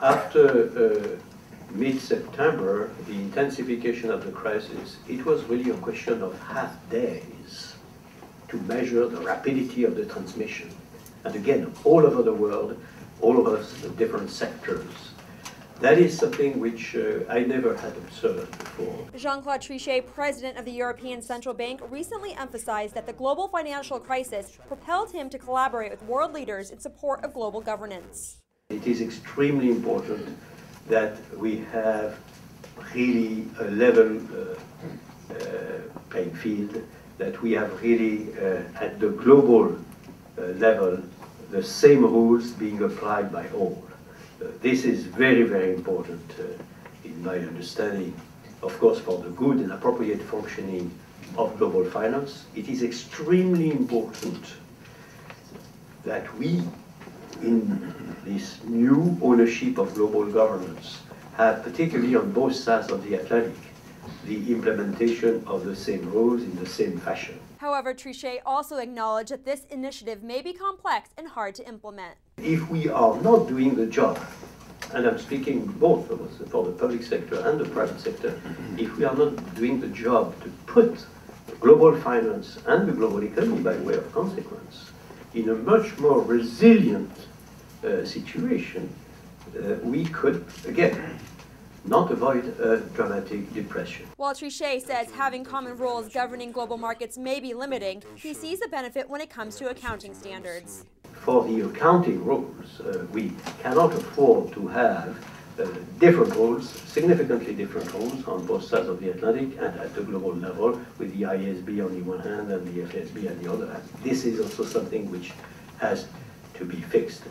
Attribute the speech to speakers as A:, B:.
A: After mid-September, the intensification of the crisis, it was really a question of half days to measure the rapidity of the transmission. And again, all over the world, all over the different sectors. That is something which I never had observed before.
B: Jean-Claude Trichet, president of the European Central Bank, recently emphasized that the global financial crisis propelled him to collaborate with world leaders in support of global governance.
A: It is extremely important that we have really a level playing field, that we have really at the global level the same rules being applied by all. This is very, very important in my understanding. Of course, for the good and appropriate functioning of global finance, it is extremely important that we, in this new ownership of global governance, have, particularly on both sides of the Atlantic, the implementation of the same rules in the same fashion.
B: However, Trichet also acknowledged that this initiative may be complex and hard to implement.
A: If we are not doing the job, and I'm speaking both of us, for the public sector and the private sector, if we are not doing the job to put global finance and the global economy, by way of consequence, in a much more resilient situation, we could, again, not avoid a dramatic depression.
B: While Trichet says having common rules governing global markets may be limiting, he sees the benefit when it comes to accounting standards.
A: For the accounting rules, we cannot afford to have different rules, significantly different rules on both sides of the Atlantic and at the global level, with the IASB on the one hand and the FSB on the other hand. This is also something which has to be fixed.